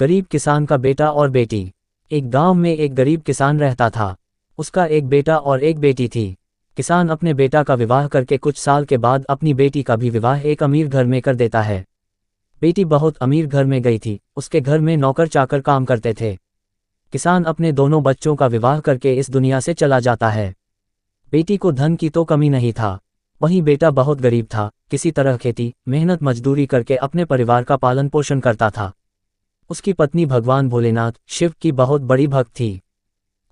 गरीब किसान का बेटा और बेटी। एक गांव में एक गरीब किसान रहता था। उसका एक बेटा और एक बेटी थी। किसान अपने बेटा का विवाह करके कुछ साल के बाद अपनी बेटी का भी विवाह एक अमीर घर में कर देता है। बेटी बहुत अमीर घर में गई थी। उसके घर में नौकर चाकर काम करते थे। किसान अपने दोनों बच्चों का विवाह करके इस दुनिया से चला जाता है। बेटी को धन की तो कमी नहीं था, वहीं बेटा बहुत गरीब था। किसी तरह खेती मेहनत मजदूरी करके अपने परिवार का पालन पोषण करता था। उसकी पत्नी भगवान भोलेनाथ शिव की बहुत बड़ी भक्त थी।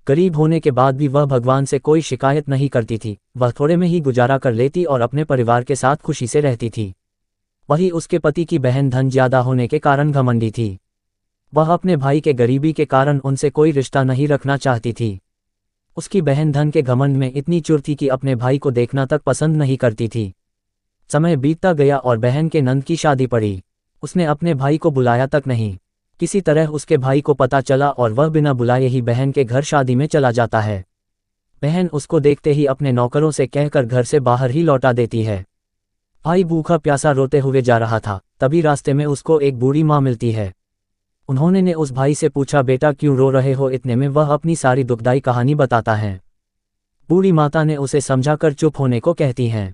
गरीब होने के बाद भी वह भगवान से कोई शिकायत नहीं करती थी। वह थोड़े में ही गुजारा कर लेती और अपने परिवार के साथ खुशी से रहती थी। वही उसके पति की बहन धन ज्यादा होने के कारण घमंडी थी। वह अपने भाई के गरीबी के कारण उनसे कोई रिश्ता नहीं रखना चाहती थी। उसकी बहन धन के घमंड में इतनी चुर थी कि अपने भाई को देखना तक पसंद नहीं करती थी। समय बीतता गया और बहन के नंद की शादी पड़ी। उसने अपने भाई को बुलाया तक नहीं। किसी तरह उसके भाई को पता चला और वह बिना बुलाए ही बहन के घर शादी में चला जाता है। बहन उसको देखते ही अपने नौकरों से कहकर घर से बाहर ही लौटा देती है। भाई भूखा प्यासा रोते हुए जा रहा था, तभी रास्ते में उसको एक बूढ़ी माँ मिलती है। उन्होंने ने उस भाई से पूछा, बेटा क्यों रो रहे हो? इतने में वह अपनी सारी दुखदाई कहानी बताता है। बूढ़ी माता ने उसे समझाकर चुप होने को कहती हैं।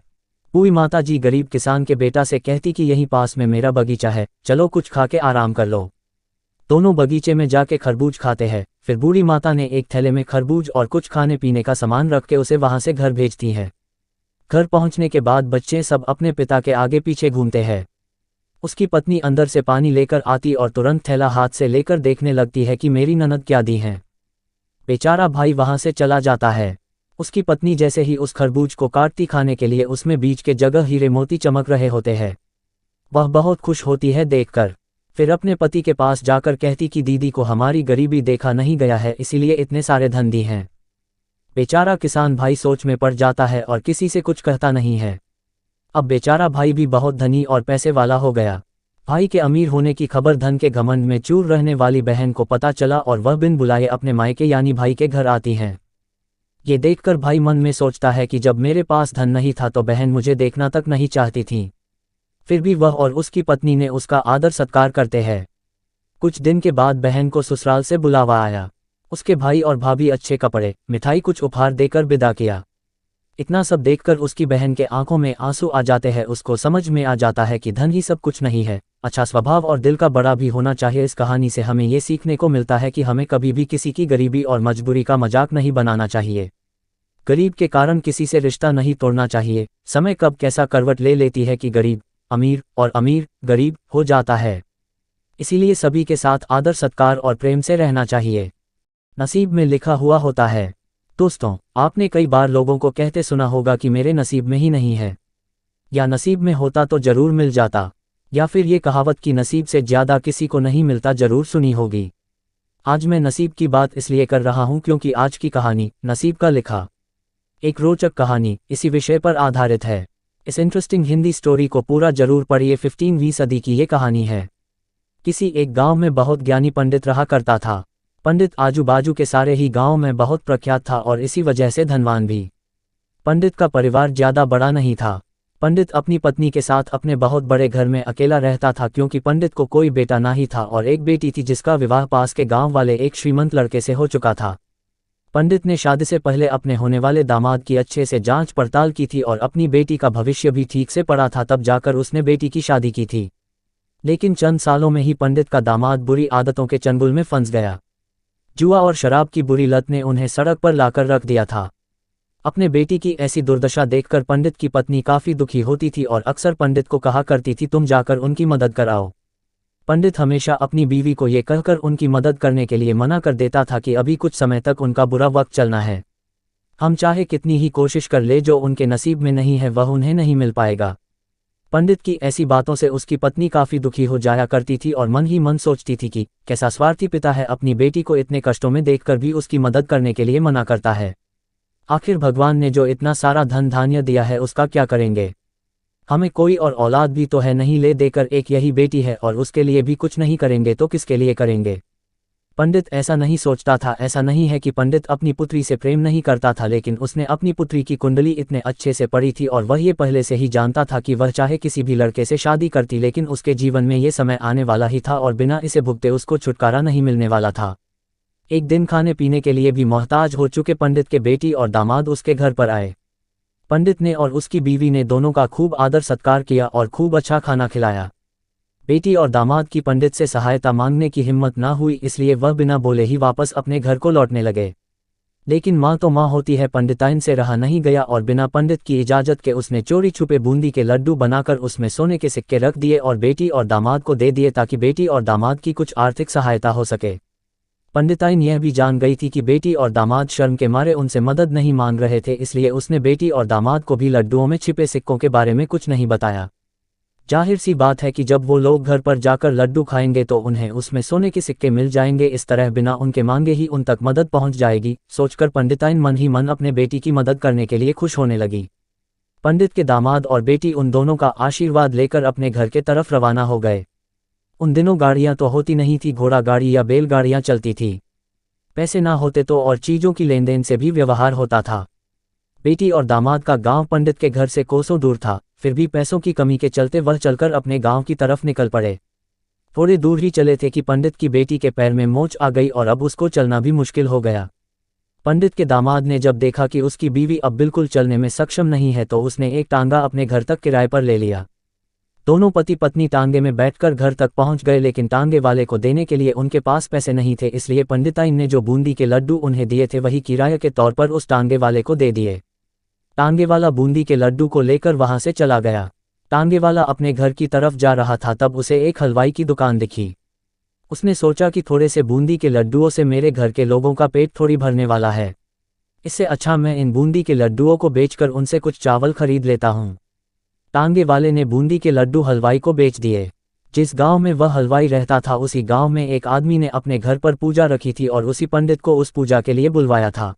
बूढ़ी माता जी गरीब किसान के बेटा से कहती कि यहीं पास में मेरा बगीचा है, चलो कुछ खा के आराम कर लो। दोनों बगीचे में जाके खरबूज खाते हैं। फिर बूढ़ी माता ने एक थैले में खरबूज और कुछ खाने पीने का सामान रख के उसे वहां से घर भेजती है। घर पहुंचने के बाद बच्चे सब अपने पिता के आगे पीछे घूमते हैं। उसकी पत्नी अंदर से पानी लेकर आती और तुरंत थैला हाथ से लेकर देखने लगती है कि मेरी ननद क्या दी है। बेचारा भाई वहां से चला जाता है। उसकी पत्नी जैसे ही उस खरबूज को काटती खाने के लिए उसमें बीज के जगह हीरे मोती चमक रहे होते हैं। वह बहुत खुश होती है देखकर। फिर अपने पति के पास जाकर कहती कि दीदी को हमारी गरीबी देखा नहीं गया है, इसीलिए इतने सारे धन दी हैं। बेचारा किसान भाई सोच में पड़ जाता है और किसी से कुछ कहता नहीं है। अब बेचारा भाई भी बहुत धनी और पैसे वाला हो गया। भाई के अमीर होने की खबर धन के घमंड में चूर रहने वाली बहन को पता चला और वह बिन बुलाए अपने मायके यानी भाई के घर आती हैं। ये देखकर भाई मन में सोचता है कि जब मेरे पास धन नहीं था तो बहन मुझे देखना तक नहीं चाहती थी। फिर भी वह और उसकी पत्नी ने उसका आदर सत्कार करते हैं। कुछ दिन के बाद बहन को ससुराल से बुलावा आया। उसके भाई और भाभी अच्छे कपड़े मिठाई कुछ उपहार देकर विदा किया। इतना सब देखकर उसकी बहन के आंखों में आंसू आ जाते हैं। उसको समझ में आ जाता है कि धन ही सब कुछ नहीं है, अच्छा स्वभाव और दिल का बड़ा भी होना चाहिए। इस कहानी से हमें ये सीखने को मिलता है कि हमें कभी भी किसी की गरीबी और मजबूरी का मजाक नहीं बनाना चाहिए। गरीब के कारण किसी से रिश्ता नहीं तोड़ना चाहिए। समय कब कैसा करवट ले लेती है कि गरीब अमीर और अमीर गरीब हो जाता है। इसीलिए सभी के साथ आदर सत्कार और प्रेम से रहना चाहिए। नसीब में लिखा हुआ होता है। दोस्तों, आपने कई बार लोगों को कहते सुना होगा कि मेरे नसीब में ही नहीं है, या नसीब में होता तो जरूर मिल जाता, या फिर ये कहावत कि नसीब से ज्यादा किसी को नहीं मिलता जरूर सुनी होगी। आज मैं नसीब की बात इसलिए कर रहा हूं क्योंकि आज की कहानी नसीब का लिखा एक रोचक कहानी इसी विषय पर आधारित है। इस इंटरेस्टिंग हिंदी स्टोरी को पूरा जरूर पढ़िए। 15वीं सदी की ये कहानी है। किसी एक गांव में बहुत ज्ञानी पंडित रहा करता था। पंडित आजू बाजू के सारे ही गांव में बहुत प्रख्यात था और इसी वजह से धनवान भी। पंडित का परिवार ज्यादा बड़ा नहीं था। पंडित अपनी पत्नी के साथ अपने बहुत बड़े घर में अकेला रहता था क्योंकि पंडित को कोई बेटा नहीं था और एक बेटी थी जिसका विवाह पास के गांव वाले एक श्रीमंत लड़के से हो चुका था। पंडित ने शादी से पहले अपने होने वाले दामाद की अच्छे से जांच पड़ताल की थी और अपनी बेटी का भविष्य भी ठीक से पढ़ा था, तब जाकर उसने बेटी की शादी की थी। लेकिन चंद सालों में ही पंडित का दामाद बुरी आदतों के चंगुल में फंस गया। जुआ और शराब की बुरी लत ने उन्हें सड़क पर लाकर रख दिया था। अपने बेटी की ऐसी दुर्दशा देखकर पंडित की पत्नी काफी दुखी होती थी और अक्सर पंडित को कहा करती थी, तुम जाकर उनकी मदद कराओ। पंडित हमेशा अपनी बीवी को ये कहकर उनकी मदद करने के लिए मना कर देता था कि अभी कुछ समय तक उनका बुरा वक्त चलना है। हम चाहे कितनी ही कोशिश कर ले, जो उनके नसीब में नहीं है वह उन्हें नहीं मिल पाएगा। पंडित की ऐसी बातों से उसकी पत्नी काफी दुखी हो जाया करती थी और मन ही मन सोचती थी कि कैसा स्वार्थी पिता है, अपनी बेटी को इतने कष्टों में देखकर भी उसकी मदद करने के लिए मना करता है। आखिर भगवान ने जो इतना सारा धन धान्य दिया है उसका क्या करेंगे? हमें कोई और औलाद भी तो है नहीं, ले देकर एक यही बेटी है और उसके लिए भी कुछ नहीं करेंगे तो किसके लिए करेंगे? पंडित ऐसा नहीं सोचता था। ऐसा नहीं है कि पंडित अपनी पुत्री से प्रेम नहीं करता था, लेकिन उसने अपनी पुत्री की कुंडली इतने अच्छे से पढ़ी थी और वह ये पहले से ही जानता था कि वह चाहे किसी भी लड़के से शादी करती, लेकिन उसके जीवन में ये समय आने वाला ही था और बिना इसे भुगते उसको छुटकारा नहीं मिलने वाला था। एक दिन खाने पीने के लिए भी मोहताज हो चुके पंडित के बेटी और दामाद उसके घर पर आए। पंडित ने और उसकी बीवी ने दोनों का खूब आदर सत्कार किया और खूब अच्छा खाना खिलाया। बेटी और दामाद की पंडित से सहायता मांगने की हिम्मत ना हुई, इसलिए वह बिना बोले ही वापस अपने घर को लौटने लगे। लेकिन माँ तो माँ होती है, पंडिताइन से रहा नहीं गया और बिना पंडित की इजाज़त के उसने चोरी छुपे बूंदी के लड्डू बनाकर उसमें सोने के सिक्के रख दिए और बेटी और दामाद को दे दिए ताकि बेटी और दामाद की कुछ आर्थिक सहायता हो सके। पंडिताइन यह भी जान गई थी कि बेटी और दामाद शर्म के मारे उनसे मदद नहीं मांग रहे थे, इसलिए उसने बेटी और दामाद को भी लड्डुओं में छिपे सिक्कों के बारे में कुछ नहीं बताया। जाहिर सी बात है कि जब वो लोग घर पर जाकर लड्डू खाएंगे तो उन्हें उसमें सोने के सिक्के मिल जाएंगे, इस तरह बिना उनके मांगे ही उन तक मदद पहुंच जाएगी। सोचकर पंडिताइन मन ही मन अपने बेटी की मदद करने के लिए खुश होने लगी। पंडित के दामाद और बेटी उन दोनों का आशीर्वाद लेकर अपने घर के तरफ रवाना हो गए। उन दिनों गाड़ियां तो होती नहीं थी, घोड़ा गाड़ी या बैलगाड़ियां चलती थी। पैसे ना होते तो और चीज़ों की लेन देन से भी व्यवहार होता था। बेटी और दामाद का गांव पंडित के घर से कोसों दूर था, फिर भी पैसों की कमी के चलते वह चलकर अपने गांव की तरफ निकल पड़े। थोड़े दूर ही चले थे कि पंडित की बेटी के पैर में मोच आ गई और अब उसको चलना भी मुश्किल हो गया। पंडित के दामाद ने जब देखा कि उसकी बीवी अब बिल्कुल चलने में सक्षम नहीं है तो उसने एक टांगा अपने घर तक किराए पर ले लिया। दोनों पति पत्नी टांगे में बैठकर घर तक पहुंच गए, लेकिन टांगे वाले को देने के लिए उनके पास पैसे नहीं थे, इसलिए पंडिताइन ने जो बूंदी के लड्डू उन्हें दिए थे वही किराए के तौर पर उस टांगे वाले को दे दिए। टांगे वाला बूंदी के लड्डू को लेकर वहां से चला गया। टांगे वाला अपने घर की तरफ जा रहा था, तब उसे एक हलवाई की दुकान दिखी। उसने सोचा कि थोड़े से बूंदी के लड्डुओं से मेरे घर के लोगों का पेट थोड़ी भरने वाला है, इससे अच्छा मैं इन बूंदी के लड्डुओं को बेचकर उनसे कुछ चावल खरीद लेता हूँ। टांगे वाले ने बूंदी के लड्डू हलवाई को बेच दिए। जिस गांव में वह हलवाई रहता था उसी गांव में एक आदमी ने अपने घर पर पूजा रखी थी और उसी पंडित को उस पूजा के लिए बुलवाया था।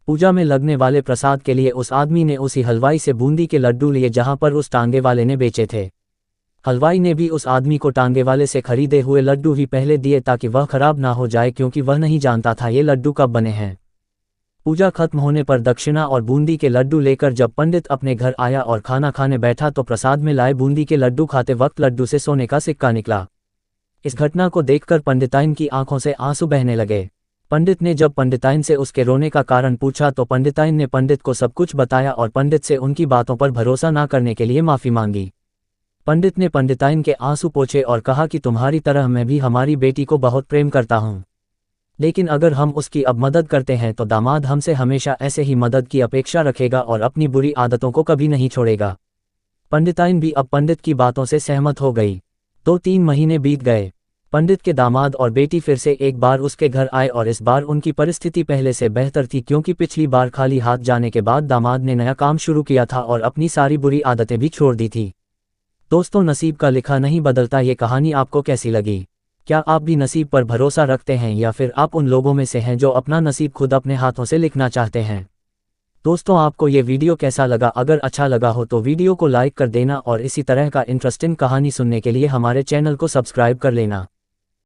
पूजा में लगने वाले प्रसाद के लिए उस आदमी ने उसी हलवाई से बूंदी के लड्डू लिए जहां पर उस टांगे वाले ने बेचे थे। हलवाई ने भी उस आदमी को टांगे वाले से खरीदे हुए लड्डू ही पहले दिए ताकि वह खराब ना हो जाए, क्योंकि वह नहीं जानता था ये लड्डू कब बने हैं। पूजा खत्म होने पर दक्षिणा और बूंदी के लड्डू लेकर जब पंडित अपने घर आया और खाना खाने बैठा तो प्रसाद में लाए बूंदी के लड्डू खाते वक्त लड्डू से सोने का सिक्का निकला। इस घटना को देखकर पंडिताइन की आंखों से आंसू बहने लगे। पंडित ने जब पंडिताइन से उसके रोने का कारण पूछा तो पंडिताइन ने पंडित को सब कुछ बताया और पंडित से उनकी बातों पर भरोसा ना करने के लिए माफ़ी मांगी। पंडित ने पंडिताइन के आंसू पोंछे और कहा कि तुम्हारी तरह मैं भी हमारी बेटी को बहुत प्रेम करता हूँ, लेकिन अगर हम उसकी अब मदद करते हैं तो दामाद हमसे हमेशा ऐसे ही मदद की अपेक्षा रखेगा और अपनी बुरी आदतों को कभी नहीं छोड़ेगा। पंडिताइन भी अब पंडित की बातों से सहमत हो गई। 2-3 महीने बीत गए। पंडित के दामाद और बेटी फिर से एक बार उसके घर आए और इस बार उनकी परिस्थिति पहले से बेहतर थी, क्योंकि पिछली बार खाली हाथ जाने के बाद दामाद ने नया काम शुरू किया था और अपनी सारी बुरी आदतें भी छोड़ दी थी। दोस्तों, नसीब का लिखा नहीं बदलता, ये कहानी आपको कैसी लगी? क्या आप भी नसीब पर भरोसा रखते हैं या फिर आप उन लोगों में से हैं जो अपना नसीब खुद अपने हाथों से लिखना चाहते हैं? दोस्तों, आपको ये वीडियो कैसा लगा? अगर अच्छा लगा हो तो वीडियो को लाइक कर देना और इसी तरह का इंटरेस्टिंग कहानी सुनने के लिए हमारे चैनल को सब्सक्राइब कर लेना।